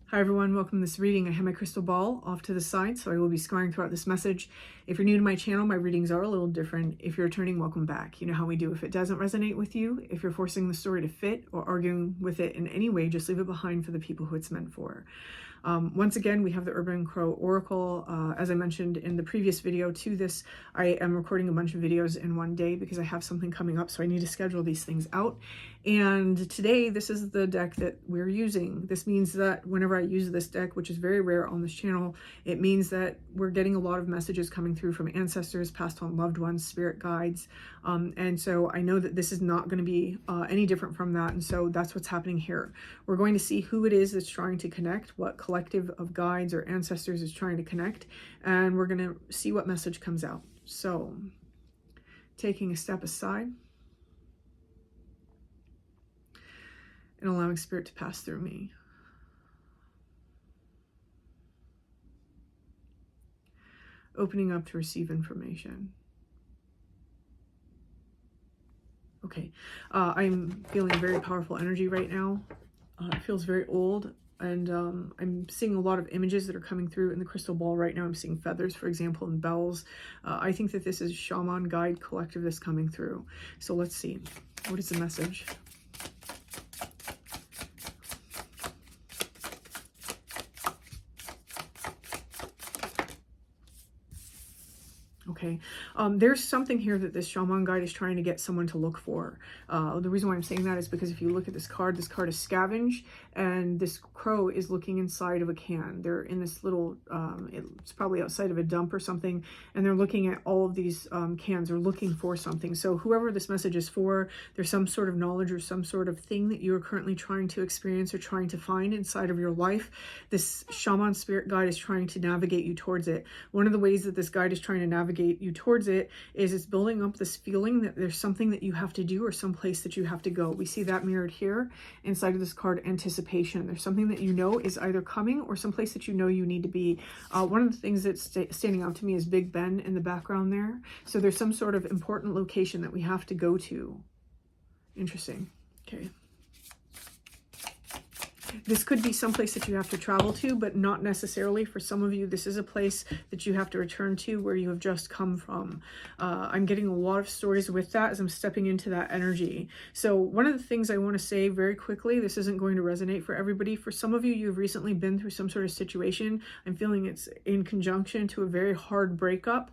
Hi everyone, welcome to this reading. I have my crystal ball off to the side, so I will be scrying throughout this message. If you're new to my channel, my readings are a little different. If you're returning, welcome back. You know how we do. If it doesn't resonate with you, if you're forcing the story to fit or arguing with it in any way, just leave it behind for the people who it's meant for. Once again, we have the Urban Crow Oracle. As I mentioned in the previous video to this, I am recording a bunch of videos in one day because I have something coming up, so I need to schedule these things out. And today, this is the deck that we're using. This means that whenever I use this deck, which is very rare on this channel, it means that we're getting a lot of messages coming through from ancestors, passed on loved ones, spirit guides. And so I know that this is not going to be any different from that. And so that's what's happening here. We're going to see who it is that's trying to connect, what collective of guides or ancestors is trying to connect, and we're going to see what message comes out. So taking a step aside and allowing spirit to pass through me. Opening up to receive information. Okay, I'm feeling very powerful energy right now. It feels very old, and I'm seeing a lot of images that are coming through in the crystal ball right now. I'm seeing feathers, for example, and bells. I think that this is Shaman guide collective that's coming through. So let's see. What is the message? Okay, there's something here that this shaman guide is trying to get someone to look for. The reason why I'm saying that is because if you look at this card is scavenge, and this crow is looking inside of a can. They're in this little, it's probably outside of a dump or something, and they're looking at all of these cans. They're looking for something. So whoever this message is for, there's some sort of knowledge or some sort of thing that you're currently trying to experience or trying to find inside of your life. This shaman spirit guide is trying to navigate you towards it. One of the ways that this guide is trying to navigate you towards it is it's building up this feeling that there's something that you have to do or some place that you have to go. We see that mirrored here inside of this card, anticipation. There's something that you know is either coming or someplace that you know you need to be. One of the things that's standing out to me is Big Ben in the background there. So there's some sort of important location that we have to go to. Interesting. Okay. This could be someplace that you have to travel to, but not necessarily. For some of you, this is a place that you have to return to where you have just come from. I'm getting a lot of stories with that as I'm stepping into that energy. So one of the things I want to say very quickly, this isn't going to resonate for everybody. For some of you, you've recently been through some sort of situation. I'm feeling it's in conjunction to a very hard breakup.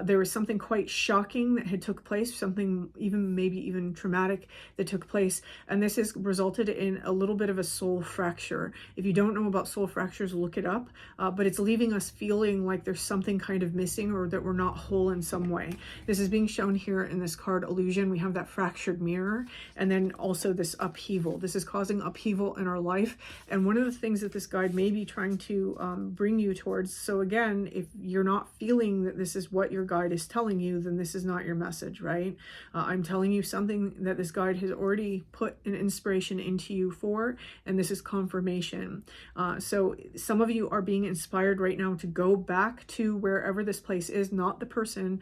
There was something quite shocking that had took place, something maybe even traumatic that took place. And this has resulted in a little bit of a soul fracture. If you don't know about soul fractures, look it up, but it's leaving us feeling like there's something kind of missing or that we're not whole in some way. This is being shown here in this card illusion. We have that fractured mirror and then also this upheaval. This is causing upheaval in our life, and one of the things that this guide may be trying to bring you towards. So again, if you're not feeling that this is what your guide is telling you, then this is not your message, right? I'm telling you something that this guide has already put an inspiration into you for, and this is confirmation. So some of you are being inspired right now to go back to wherever this place is, not the person,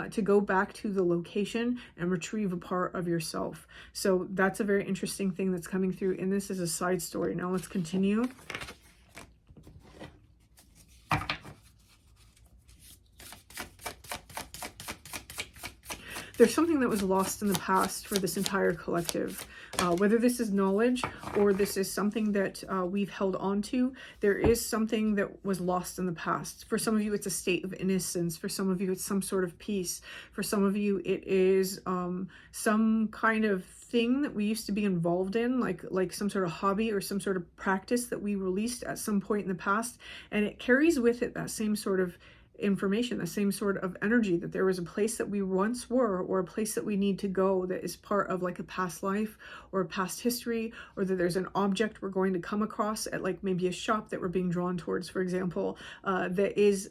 to go back to the location and retrieve a part of yourself. So that's a very interesting thing that's coming through, and this is a side story. Now let's continue. There's something that was lost in the past for this entire collective. Whether this is knowledge or this is something that we've held on to, there is something that was lost in the past. For some of you, it's a state of innocence. For some of you, it's some sort of peace. For some of you, it is some kind of thing that we used to be involved in, like some sort of hobby or some sort of practice that we released at some point in the past. And it carries with it that same sort of information, the same sort of energy, that there was a place that we once were or a place that we need to go that is part of like a past life or a past history, or that there's an object we're going to come across at like maybe a shop that we're being drawn towards, for example, that is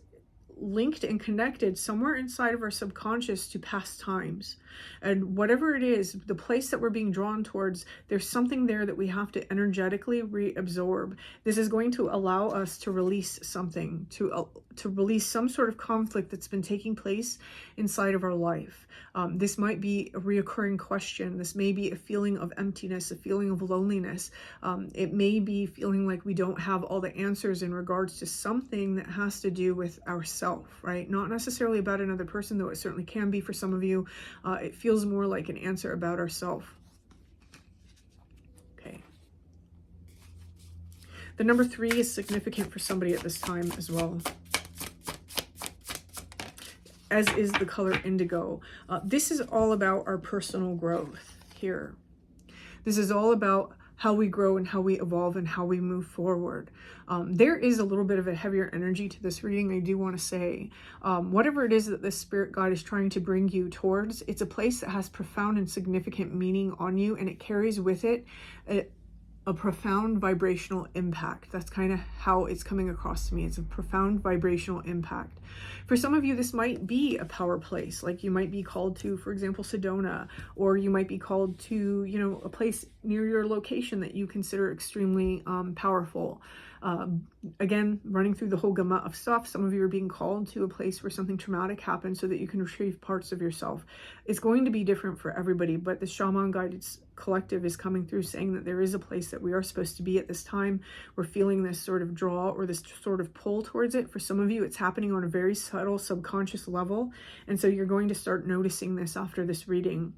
linked and connected somewhere inside of our subconscious to past times. And whatever it is, the place that we're being drawn towards, there's something there that we have to energetically reabsorb. This is going to allow us to release something, to release some sort of conflict that's been taking place inside of our life. This might be a reoccurring question. This may be a feeling of emptiness, a feeling of loneliness. It may be feeling like we don't have all the answers in regards to something that has to do with ourself, right? Not necessarily about another person, though it certainly can be for some of you. It feels more like an answer about ourselves. Okay. The number 3 is significant for somebody at this time as well, as is the color indigo. This is all about our personal growth here. This is all about how we grow and how we evolve and how we move forward. There is a little bit of a heavier energy to this reading, I do want to say. Whatever it is that this spirit guide is trying to bring you towards, it's a place that has profound and significant meaning on you, and it carries with it a profound vibrational impact. That's kind of how it's coming across to me. It's a profound vibrational impact. For some of you, this might be a power place. Like you might be called to, for example, Sedona, or you might be called to, you know, a place near your location that you consider extremely powerful. Again, running through the whole gamut of stuff, some of you are being called to a place where something traumatic happened so that you can retrieve parts of yourself. It's going to be different for everybody, but the Shaman Guided Collective is coming through saying that there is a place that we are supposed to be at this time. We're feeling this sort of draw or this sort of pull towards it. For some of you, it's happening on a very subtle subconscious level, and so you're going to start noticing this after this reading.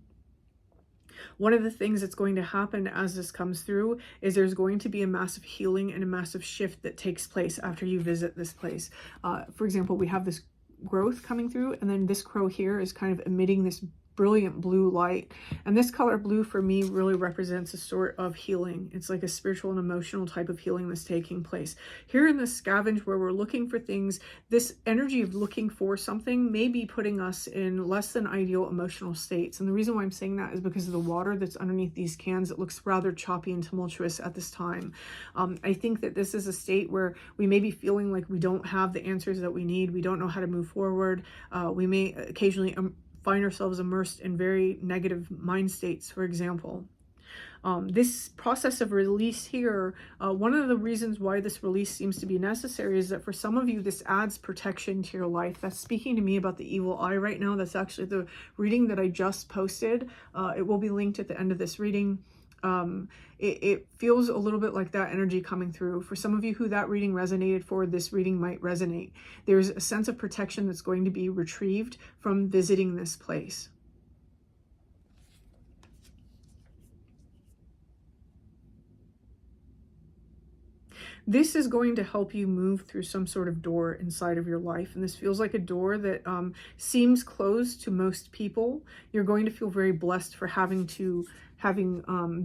One of the things that's going to happen as this comes through is there's going to be a massive healing and a massive shift that takes place after you visit this place. For example, we have this growth coming through, and then this crow here is kind of emitting this brilliant blue light, and this color blue for me really represents a sort of healing. It's like a spiritual and emotional type of healing that's taking place here in the scavenge, where we're looking for things. This energy of looking for something may be putting us in less than ideal emotional states, and the reason why I'm saying that is because of the water that's underneath these cans. It looks rather choppy and tumultuous at this time. I think that this is a state where we may be feeling like we don't have the answers that we need. We don't know how to move forward. We may occasionally find ourselves immersed in very negative mind states, for example. This process of release here, one of the reasons why this release seems to be necessary is that for some of you, this adds protection to your life. That's speaking to me about the evil eye right now. That's actually the reading that I just posted. It will be linked at the end of this reading. It feels a little bit like that energy coming through. For some of you who that reading resonated for, this reading might resonate. There's a sense of protection that's going to be retrieved from visiting this place. This is going to help you move through some sort of door inside of your life. And this feels like a door that seems closed to most people. You're going to feel very blessed for having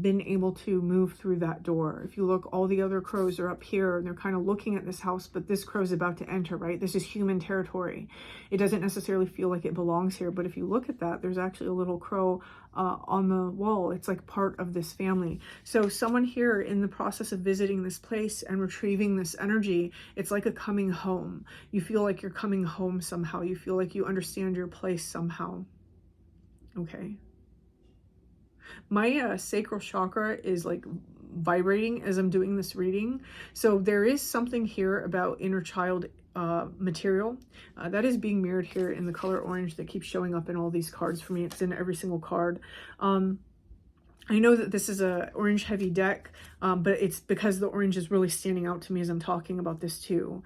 been able to move through that door. If you look, all the other crows are up here and they're kind of looking at this house, but this crow is about to enter, right? This is human territory. It doesn't necessarily feel like it belongs here, but if you look at that, there's actually a little crow on the wall. It's like part of this family. So someone here in the process of visiting this place and retrieving this energy, it's like a coming home. You feel like you're coming home somehow. You feel like you understand your place somehow. Okay. My sacral chakra is like vibrating as I'm doing this reading. So there is something here about inner child material that is being mirrored here in the color orange that keeps showing up in all these cards for me. It's in every single card. I know that this is a orange heavy deck, but it's because the orange is really standing out to me as I'm talking about this too.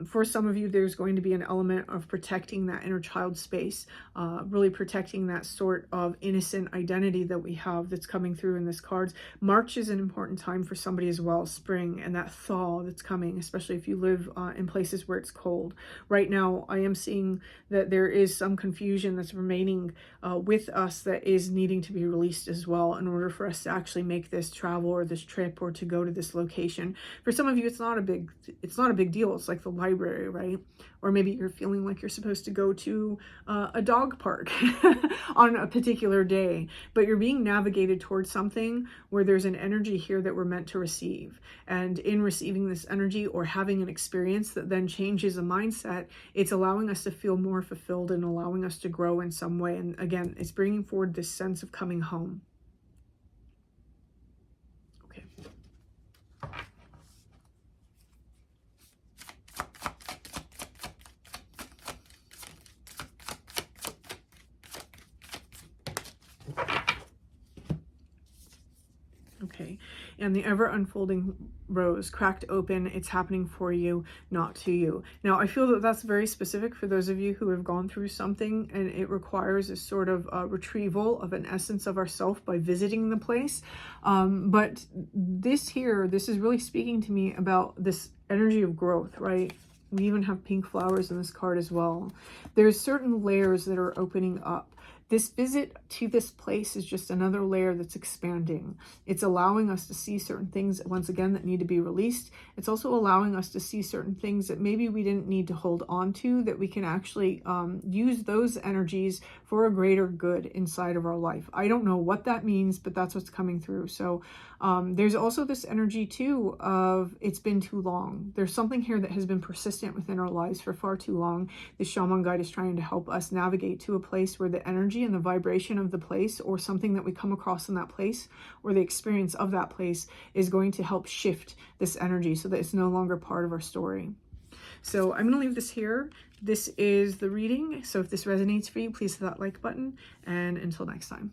For some of you, there's going to be an element of protecting that inner child space, really protecting that sort of innocent identity that we have that's coming through in this cards. March is an important time for somebody as well, spring, and that thaw that's coming, especially if you live in places where it's cold. Right now, I am seeing that there is some confusion that's remaining with us that is needing to be released as well in order for us to actually make this travel or this trip trip or to go to this location. For some of you, it's not a big deal. It's like the library, right? Or maybe you're feeling like you're supposed to go to a dog park on a particular day, but you're being navigated towards something where there's an energy here that we're meant to receive. And in receiving this energy or having an experience that then changes a mindset, it's allowing us to feel more fulfilled and allowing us to grow in some way. And again, it's bringing forward this sense of coming home. Okay. Okay, and the ever unfolding rose cracked open. It's happening for you, not to you. Now, I feel that that's very specific for those of you who have gone through something and it requires a sort of retrieval of an essence of ourself by visiting the place. But this is really speaking to me about this energy of growth, right? We even have pink flowers in this card as well. There's certain layers that are opening up. This visit to this place is just another layer that's expanding. It's allowing us to see certain things, once again, that need to be released. It's also allowing us to see certain things that maybe we didn't need to hold on to, that we can actually use those energies for a greater good inside of our life. I don't know what that means, but that's what's coming through. So there's also this energy too of it's been too long. There's something here that has been persistent within our lives for far too long. The shaman guide is trying to help us navigate to a place where the energy and the vibration of the place or something that we come across in that place or the experience of that place is going to help shift this energy so that it's no longer part of our story. So I'm going to leave this here. This is the reading. So if this resonates for you, please hit that like button, and until next time.